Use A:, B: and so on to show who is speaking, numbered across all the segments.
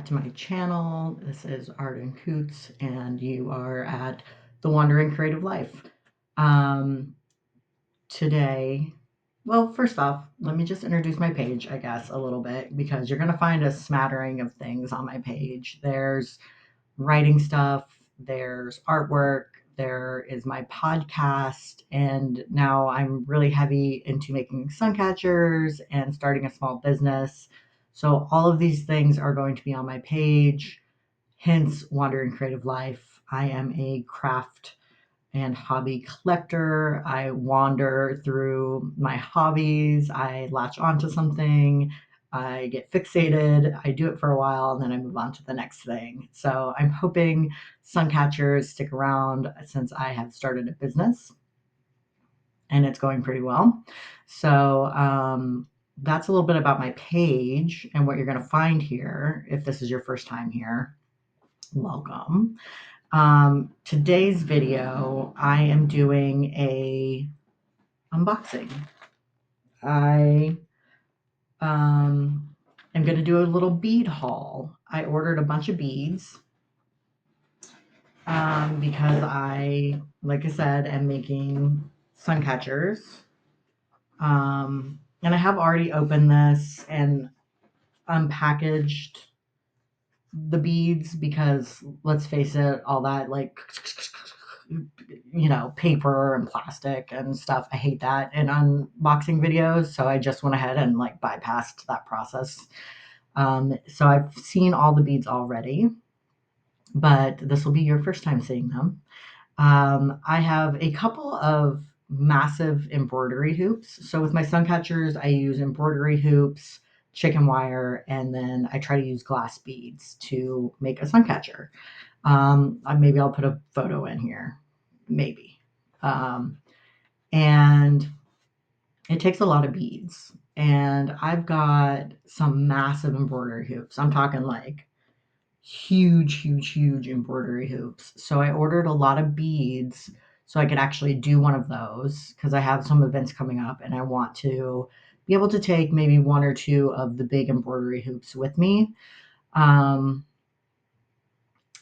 A: back to my channel. This is Arden Coots, and you are at The Wandering Creative Life. Today, well, first off, let me just introduce my page, I guess, a little bit, because you're going to find a smattering of things on my page. There's writing stuff, there's artwork, there is my podcast, and now I'm really heavy into making suncatchers and starting a small business. So all of these things are going to be on my page, hence Wandering Creative Life. I am a craft and hobby collector. I wander through my hobbies. I latch onto something. I get fixated. I do it for a while and then I move on to the next thing. So I'm hoping Suncatchers stick around since I have started a business and it's going pretty well. So that's a little bit about my page and what you're going to find here. If this is your first time here, welcome. Today's video, I am doing a unboxing. I am going to do a little bead haul. I ordered a bunch of beads because I, like I said, am making suncatchers. And I have already opened this and unpackaged the beads because, let's face it, all that like paper and plastic and stuff, I hate that in unboxing videos, so I just went ahead and like bypassed that process. So I've seen all the beads already, but this will be your first time seeing them. I have a couple of massive embroidery hoops. So with my suncatchers, I use embroidery hoops, chicken wire, and then I try to use glass beads to make a suncatcher. Maybe I'll put a photo in here, maybe. And it takes a lot of beads. And I've got some massive embroidery hoops. I'm talking like huge embroidery hoops. So I ordered a lot of beads so I could actually do one of those because I have some events coming up and I want to be able to take maybe one or two of the big embroidery hoops with me.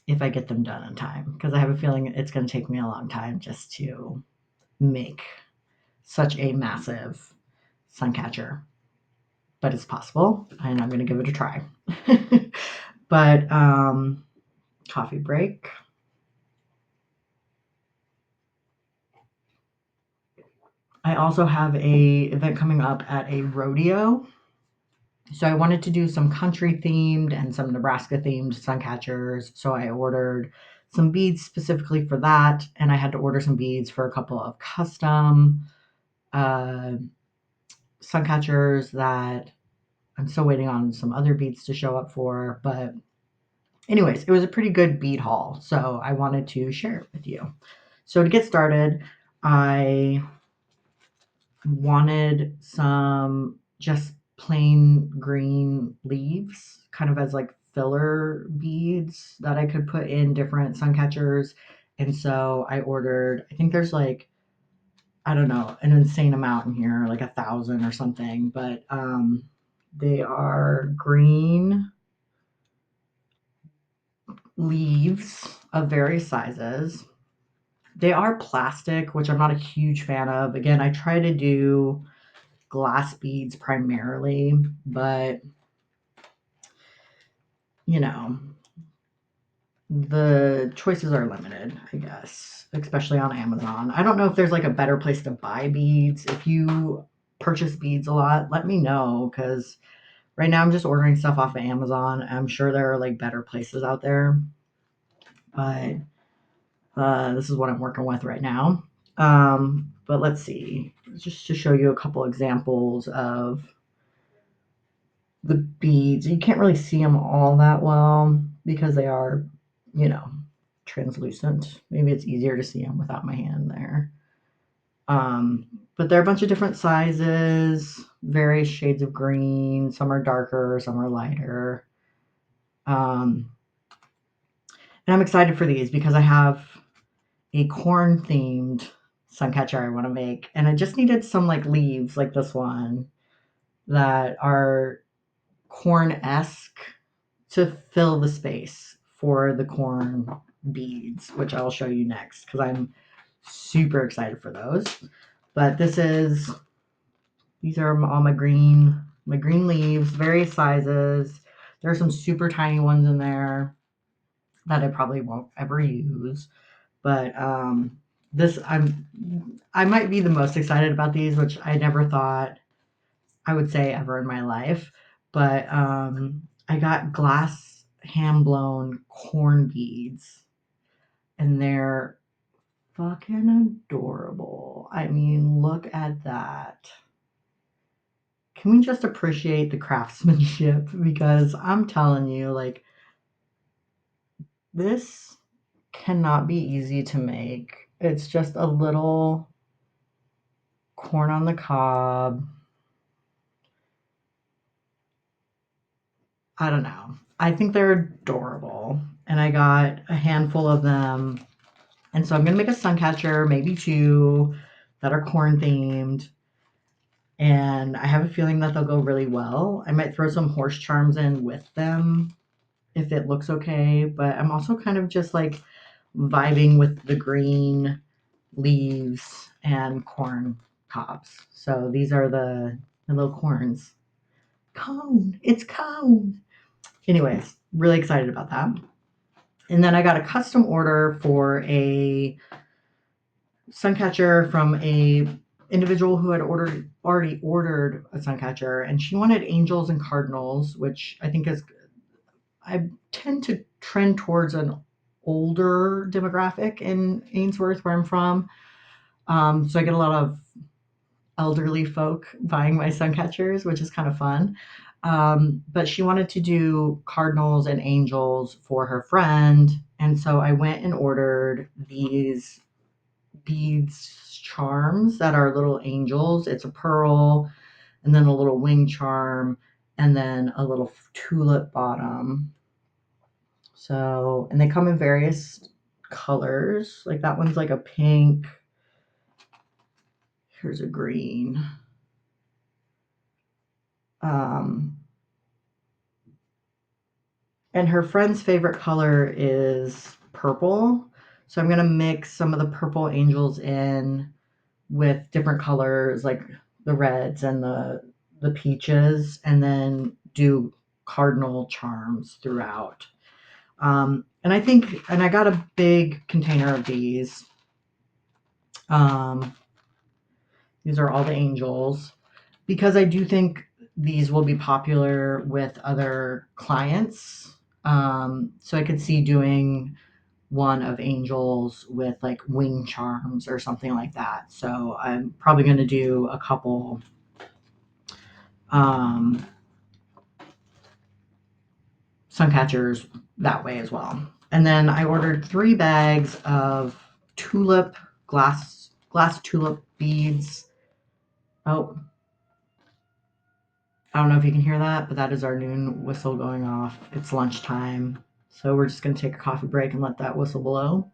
A: If I get them done in time, because I have a feeling it's going to take me a long time just to make such a massive suncatcher. But it's possible, and I'm going to give it a try. But coffee break. I also have a event coming up at a rodeo. So I wanted to do some country themed and some Nebraska themed suncatchers. So I ordered some beads specifically for that. And I had to order some beads for a couple of custom suncatchers that I'm still waiting on some other beads to show up for. But anyways, it was a pretty good bead haul. So I wanted to share it with you. So to get started, I wanted some just plain green leaves, kind of as like filler beads that I could put in different suncatchers. And so I ordered, I think there's like, I don't know, an insane amount in here, like 1,000 or something, but they are green leaves of various sizes. They are plastic, which I'm not a huge fan of. Again, I try to do glass beads primarily, but the choices are limited, I guess, especially on Amazon. I don't know if there's like a better place to buy beads. If you purchase beads a lot, let me know, because right now I'm just ordering stuff off of Amazon. I'm sure there are like better places out there, but this is what I'm working with right now. But let's see, just to show you a couple examples of the beads. You can't really see them all that well because they are, translucent. Maybe it's easier to see them without my hand there. But they're a bunch of different sizes, various shades of green. Some are darker, some are lighter. And I'm excited for these because I have a corn themed suncatcher I want to make, and I just needed some like leaves like this one that are corn-esque. to fill the space for the corn beads, which I'll show you next because I'm super excited for those. But these are all my green leaves, various sizes. There are some super tiny ones in there that I probably won't ever use. But this I might be the most excited about these, which I never thought I would say ever in my life. But I got glass hand blown corn beads, and they're fucking adorable. I mean, look at that. Can we just appreciate the craftsmanship? Because I'm telling you, like, this cannot be easy to make. It's just a little corn on the cob. I don't know. I think they're adorable. And I got a handful of them. And so I'm going to make a suncatcher, maybe two that are corn themed. And I have a feeling that they'll go really well. I might throw some horse charms in with them if it looks okay. But I'm also kind of just like vibing with the green leaves and corn cobs. So these are the little corns. Cone. It's cone. Anyways, really excited about that. And then I got a custom order for a suncatcher from a individual who had already ordered a suncatcher, and she wanted angels and cardinals, which I think is I tend to trend towards an older demographic in Ainsworth, where I'm from. So I get a lot of elderly folk buying my suncatchers, which is kind of fun. But she wanted to do cardinals and angels for her friend. And so I went and ordered these beads charms that are little angels. It's a pearl, and then a little wing charm, and then a little tulip bottom. So, and they come in various colors. Like that one's like a pink. Here's a green. Um, and her friend's favorite color is purple. So I'm going to mix some of the purple angels in with different colors like the reds and the peaches, and then do cardinal charms throughout. And I got a big container of these. Um, these are all the angels because I do think these will be popular with other clients. So I could see doing one of angels with like wing charms or something like that. So I'm probably going to do a couple um, suncatchers that way as well. And then I ordered 3 bags of tulip glass tulip beads. Oh, I don't know if you can hear that, but that is our noon whistle going off. It's lunchtime. So we're just going to take a coffee break and let that whistle blow.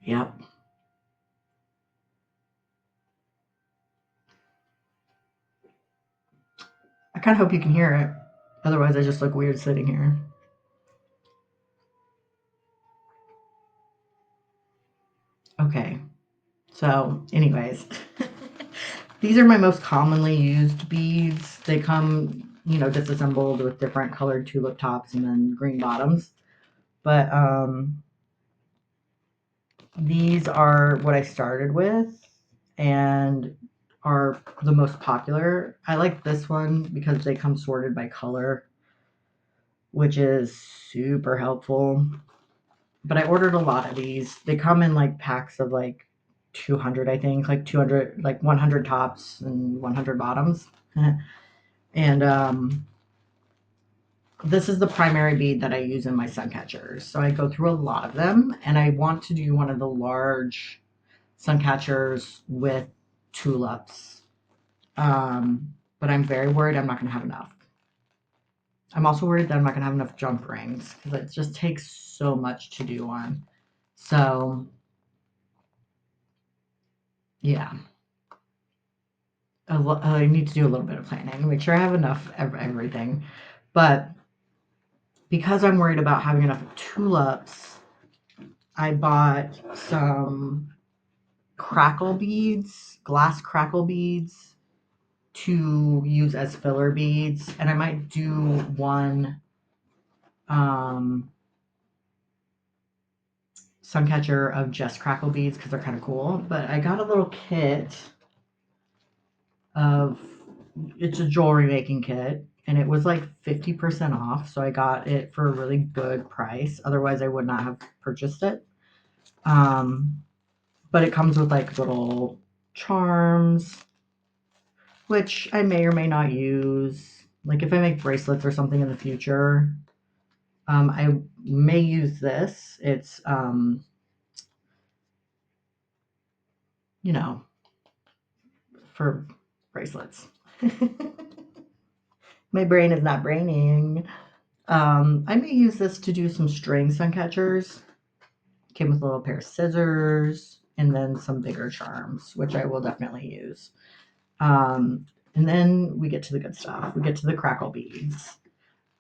A: Yep. I kind of hope you can hear it. Otherwise, I just look weird sitting here. Okay. So, anyways, these are my most commonly used beads. They come, disassembled with different colored tulip tops and then green bottoms. But these are what I started with and are the most popular. I like this one because they come sorted by color, which is super helpful. But I ordered a lot of these. They come in like packs of like 200, I think, like 200, like 100 tops and 100 bottoms. And this is the primary bead that I use in my suncatchers. So I go through a lot of them, and I want to do one of the large suncatchers with tulips. But I'm very worried I'm not going to have enough. I'm also worried that I'm not going to have enough jump rings because it just takes so much to do one. So, yeah. I need to do a little bit of planning, make sure I have enough of everything. But because I'm worried about having enough tulips, I bought some crackle beads, glass crackle beads to use as filler beads, and I might do one um, suncatcher of just crackle beads because they're kind of cool. But I got a little kit of it's a jewelry making kit, and it was like 50% off, so I got it for a really good price. Otherwise, I would not have purchased it. Um, but it comes with like little charms, which I may or may not use. Like if I make bracelets or something in the future, I may use this. It's, you know, for bracelets. My brain is not braining. I may use this to do some string sun catchers. Came with a little pair of scissors and then some bigger charms, which I will definitely use. And then we get to the good stuff. We get to the crackle beads.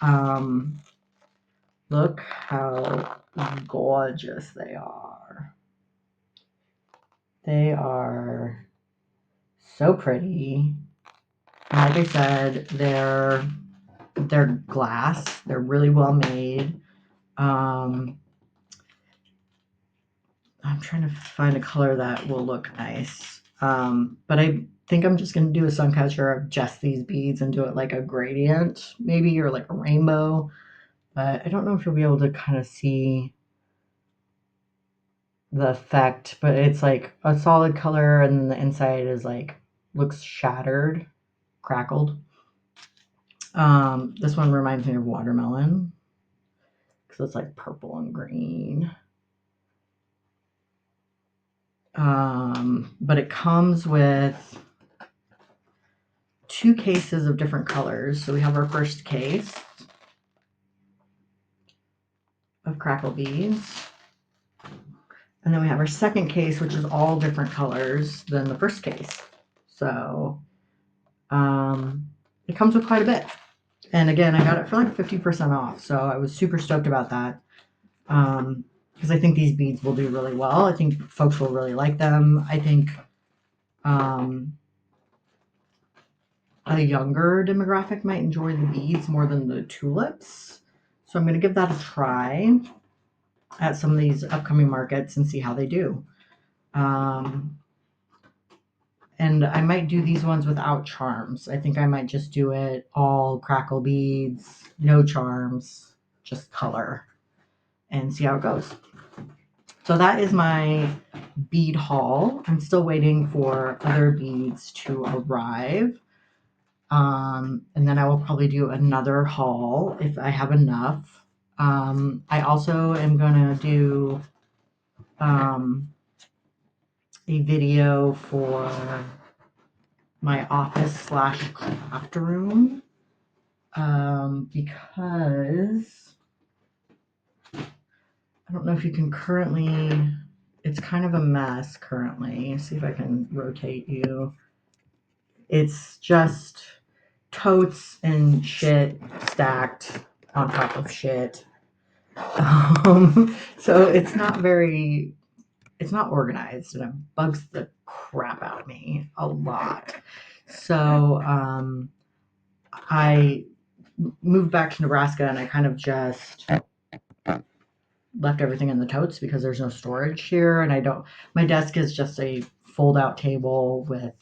A: Um, Look how gorgeous they are. They are so pretty. And like I said, they're glass. They're really well made. Um, I'm trying to find a color that will look nice. But I think I'm just going to do a sun catcher of just these beads and do it like a gradient, maybe, or like a rainbow. But I don't know if you'll be able to kind of see the effect, but it's like a solid color, and then the inside is like looks shattered, crackled. This one reminds me of watermelon because it's like purple and green. But it comes with two cases of different colors. So we have our first case of crackle beads. And then we have our second case, which is all different colors than the first case. So it comes with quite a bit. And again, I got it for like 50% off. So I was super stoked about that. Because I think these beads will do really well. I think folks will really like them. I think a younger demographic might enjoy the beads more than the tulips. So I'm going to give that a try at some of these upcoming markets and see how they do. And I might do these ones without charms. I think I might just do it all crackle beads, no charms, just color, and see how it goes. So that is my bead haul. I'm still waiting for other beads to arrive. And then I will probably do another haul if I have enough. I also am going to do a video for my office / craft room because I don't know if you can currently, it's kind of a mess currently. See if I can rotate you. It's just totes and shit stacked on top of shit. So it's not organized, and it bugs the crap out of me a lot. So I moved back to Nebraska, and I kind of just left everything in the totes because there's no storage here, and my desk is just a fold out table with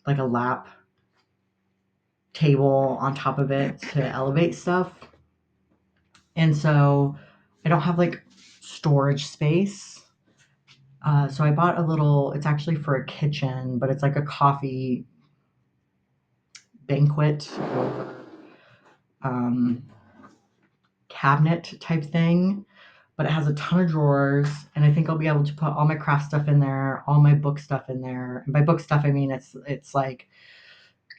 A: like a lap table on top of it to elevate stuff. And so I don't have like storage space. So I bought a little, it's actually for a kitchen, but it's like a coffee banquet or cabinet type thing. But it has a ton of drawers, and I think I'll be able to put all my craft stuff in there, all my book stuff in there. And by book stuff, I mean it's like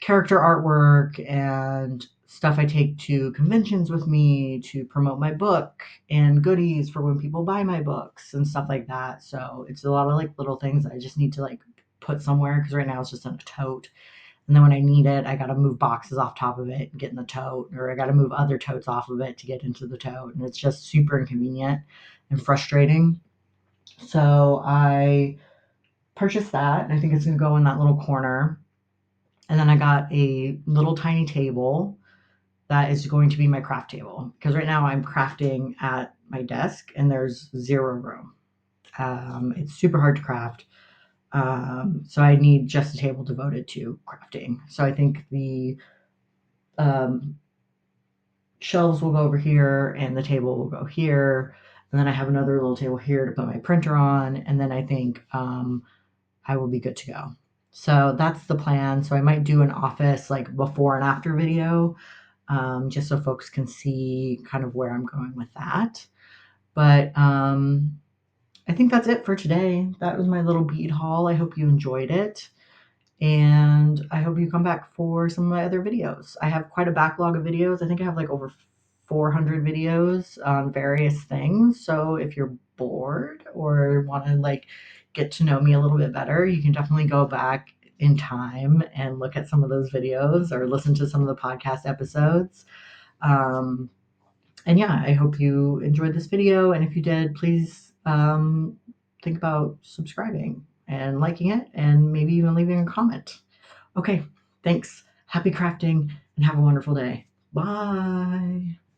A: character artwork and stuff I take to conventions with me to promote my book, and goodies for when people buy my books and stuff like that. So it's a lot of like little things that I just need to like put somewhere because right now it's just in a tote. And then when I need it, I got to move boxes off top of it and get in the tote, or I got to move other totes off of it to get into the tote. And it's just super inconvenient and frustrating. So I purchased that, and I think it's going to go in that little corner. And then I got a little tiny table that is going to be my craft table because right now I'm crafting at my desk and there's zero room. It's super hard to craft. So I need just a table devoted to crafting. So I think the um, shelves will go over here and the table will go here. And then I have another little table here to put my printer on. And then I think I will be good to go. So that's the plan. So I might do an office like before and after video, just so folks can see kind of where I'm going with that. But I think that's it for today. That was my little bead haul. I hope you enjoyed it. And I hope you come back for some of my other videos. I have quite a backlog of videos. I think I have like over 400 videos on various things. So if you're bored or want to like get to know me a little bit better, you can definitely go back in time and look at some of those videos or listen to some of the podcast episodes. Um, and yeah, I hope you enjoyed this video. And if you did, please think about subscribing and liking it and maybe even leaving a comment. Okay, thanks. Happy crafting and have a wonderful day. Bye.